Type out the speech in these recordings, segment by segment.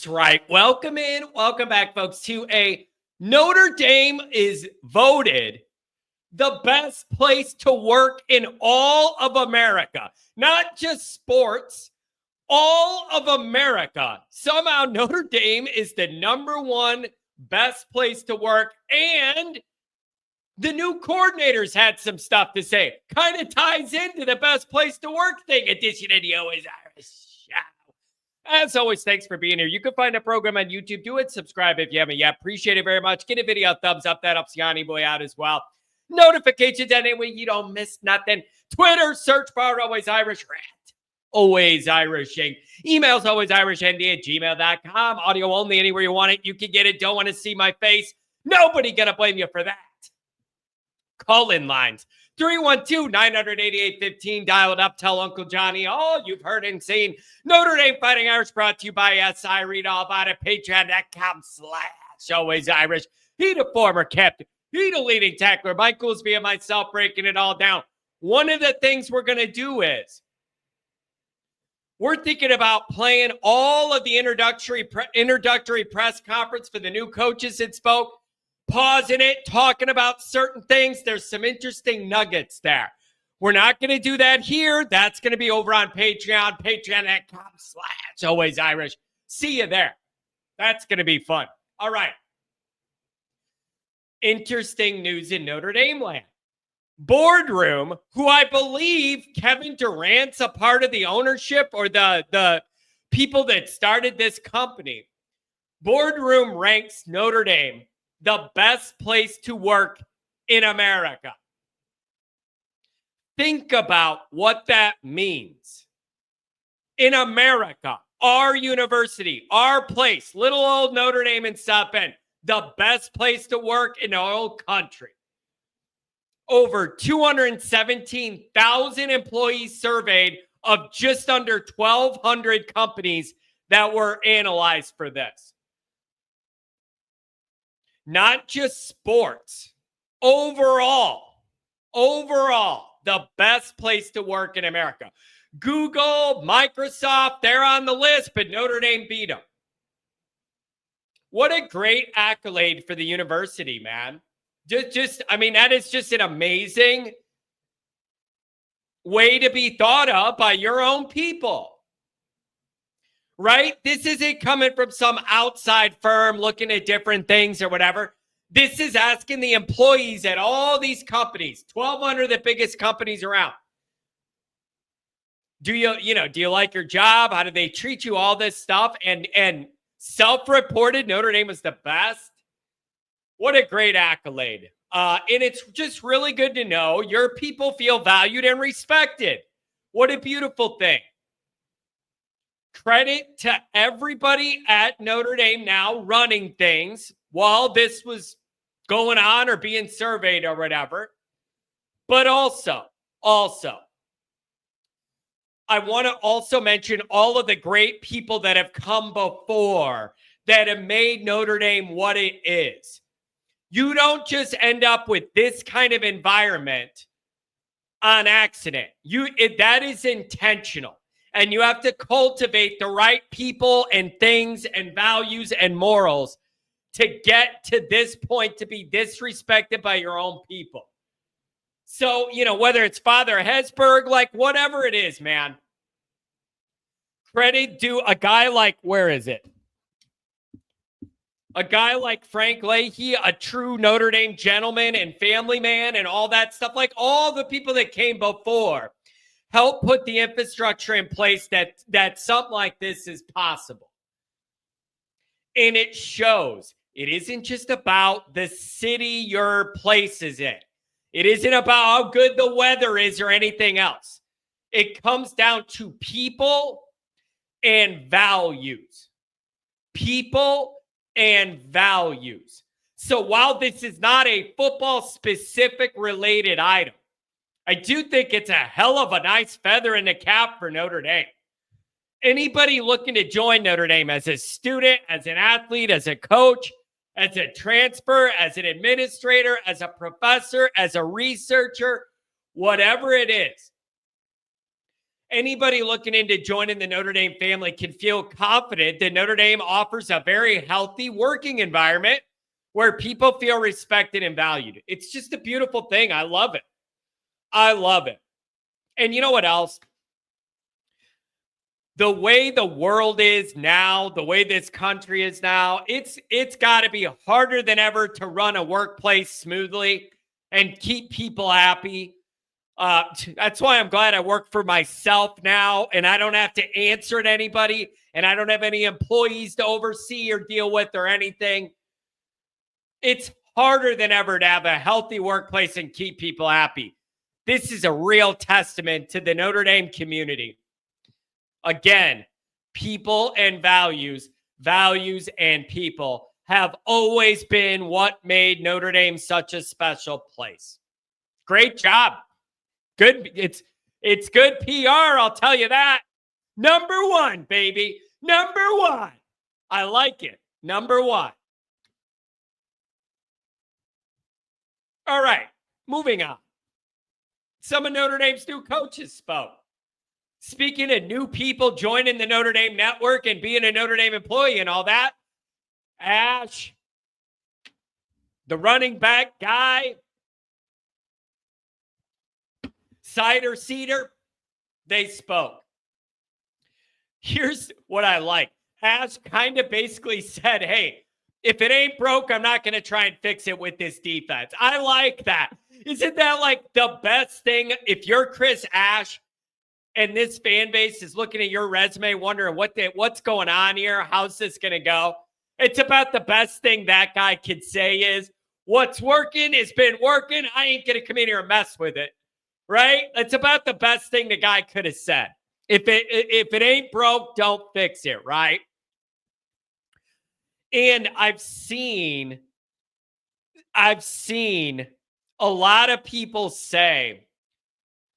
That's right. Welcome in. Welcome back, folks, to a Notre Dame is voted the best place to work in all of America. Not just sports, all of America. Somehow Notre Dame is the number one best place to work. And the new coordinators had some stuff to say. Kind of ties into the best place to work thing. Edition of the Always Irish Show. As always, thanks for being here. You can find the program on YouTube. Do it. Subscribe if you haven't yet. Appreciate it very much. Get a video a thumbs up. That helps Yanni Boy out as well. Notifications anyway. You don't miss nothing. Twitter, search bar, Always Irish. Rat. Always Irishing. Emails, alwaysirishnd@gmail.com. Audio only anywhere you want it. You can get it. Don't want to see my face. Nobody gonna blame you for that. Call-in lines. 312-988-15. Dial it up. Tell Uncle Johnny all you've heard and seen. Notre Dame Fighting Irish brought to you by SI. Read all about it. Patreon.com/alwaysirish. He the former captain. He the leading tackler. Mike Goolsby and myself breaking it all down. One of the things we're going to do is we're thinking about playing all of the introductory press conference for the new coaches that spoke. Pausing it, talking about certain things. There's some interesting nuggets there. We're not going to do that here. That's going to be over on Patreon, patreon.com/alwaysirish. See you there. That's going to be fun. All right. Interesting news in Notre Dame land. Boardroom, who I believe Kevin Durant's a part of the ownership or the people that started this company. Boardroom ranks Notre Dame the best place to work in America. Think about what that means. In America, our university, our place, little old Notre Dame in South Bend, the best place to work in the whole country. Over 217,000 employees surveyed of just under 1,200 companies that were analyzed for this. Not just sports. Overall, the best place to work in America. Google, Microsoft, they're on the list, but Notre Dame beat them. What a great accolade for the university, man. That is just an amazing way to be thought of by your own people. Right? This isn't coming from some outside firm looking at different things or whatever. This is asking the employees at all these companies, 1,200 of the biggest companies around. Do you like your job? How do they treat you? All this stuff. And self-reported Notre Dame was the best. What a great accolade. And it's just really good to know your people feel valued and respected. What a beautiful thing. Credit to everybody at Notre Dame now running things while this was going on or being surveyed or whatever. But also, I want to also mention all of the great people that have come before that have made Notre Dame what it is. You don't just end up with this kind of environment on accident. That is intentional. And you have to cultivate the right people and things and values and morals to get to this point to be disrespected by your own people. So, whether it's Father Hesburgh, like whatever it is, man, credit due a guy like, a guy like Frank Leahy, a true Notre Dame gentleman and family man and all that stuff, like all the people that came before help put the infrastructure in place that something like this is possible. And it shows. It isn't just about the city your place is in. It isn't about how good the weather is or anything else. It comes down to people and values. People and values. So while this is not a football-specific related item, I do think it's a hell of a nice feather in the cap for Notre Dame. Anybody looking to join Notre Dame as a student, as an athlete, as a coach, as a transfer, as an administrator, as a professor, as a researcher, whatever it is. Anybody looking into joining the Notre Dame family can feel confident that Notre Dame offers a very healthy working environment where people feel respected and valued. It's just a beautiful thing. I love it. I love it. And you know what else? The way the world is now, the way this country is now, it's got to be harder than ever to run a workplace smoothly and keep people happy. That's why I'm glad I work for myself now and I don't have to answer to anybody and I don't have any employees to oversee or deal with or anything. It's harder than ever to have a healthy workplace and keep people happy. This is a real testament to the Notre Dame community. Again, people and values and people have always been what made Notre Dame such a special place. Great job. Good. It's good PR, I'll tell you that. Number one, baby. Number one. I like it. Number one. All right, moving on. Some of Notre Dame's new coaches spoke. Speaking of new people joining the Notre Dame network and being a Notre Dame employee and all that, Ash, the running back guy, Cider Cedar, they spoke. Here's what I like. Ash kind of basically said, hey, if it ain't broke, I'm not going to try and fix it with this defense. I like that. Isn't that like the best thing? If you're Chris Ash and this fan base is looking at your resume, wondering what's going on here, how's this going to go? It's about the best thing that guy could say is, what's working has been working. I ain't going to come in here and mess with it. Right? It's about the best thing the guy could have said. If it ain't broke, don't fix it, right? And I've seen a lot of people say,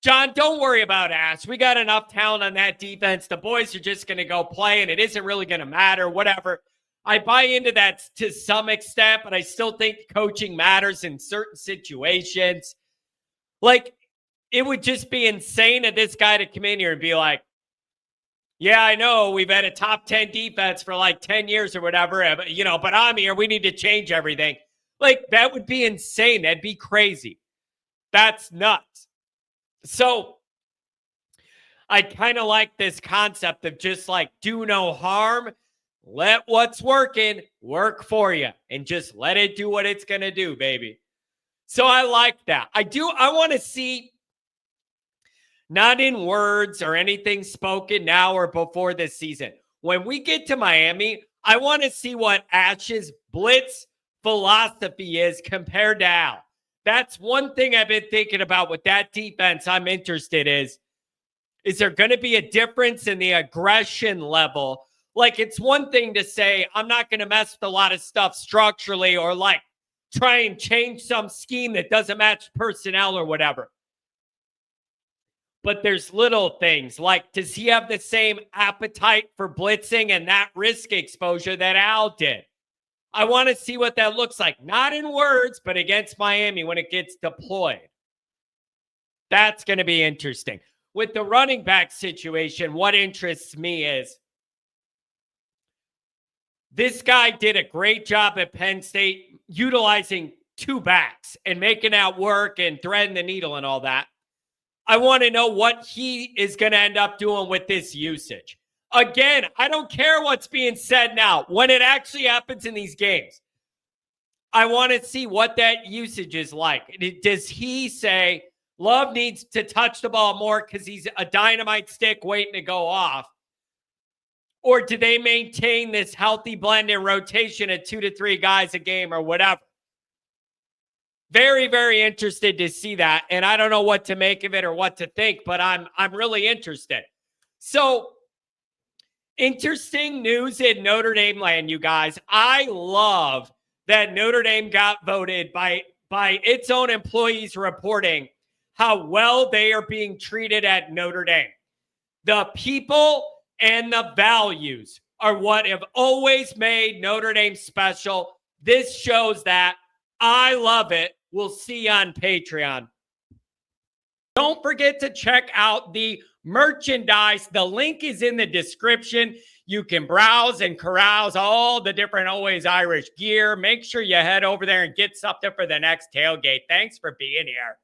John, don't worry about Ash. We got enough talent on that defense. The boys are just going to go play, and it isn't really going to matter, whatever. I buy into that to some extent, but I still think coaching matters in certain situations. Like, it would just be insane of this guy to come in here and be like, yeah, I know we've had a top 10 defense for like 10 years or whatever, but I'm here. We need to change everything. Like, that would be insane. That'd be crazy. That's nuts. So I kind of like this concept of just like do no harm. Let what's working work for you and just let it do what it's going to do, baby. So I like that. I want to see, not in words or anything spoken now or before this season. When we get to Miami, I want to see what Ash's blitz philosophy is compared to Al. That's one thing I've been thinking about with that defense. I'm interested is there going to be a difference in the aggression level? Like, it's one thing to say, I'm not going to mess with a lot of stuff structurally or like try and change some scheme that doesn't match personnel or whatever. But there's little things like, does he have the same appetite for blitzing and that risk exposure that Al did? I want to see what that looks like. Not in words, but against Miami when it gets deployed. That's going to be interesting. With the running back situation, what interests me is this guy did a great job at Penn State utilizing two backs and making that work and threading the needle and all that. I want to know what he is going to end up doing with this usage. Again, I don't care what's being said now. When it actually happens in these games, I want to see what that usage is like. Does he say Love needs to touch the ball more because he's a dynamite stick waiting to go off? Or do they maintain this healthy blend and rotation at 2 to 3 guys a game or whatever? Very, very interested to see that. And I don't know what to make of it or what to think, but I'm really interested. So, interesting news in Notre Dame land, you guys. I love that Notre Dame got voted by its own employees reporting how well they are being treated at Notre Dame. The people and the values are what have always made Notre Dame special. This shows that. I love it. We'll see you on Patreon. Don't forget to check out the merchandise. The link is in the description. You can browse and carouse all the different Always Irish gear. Make sure you head over there and get something for the next tailgate. Thanks for being here.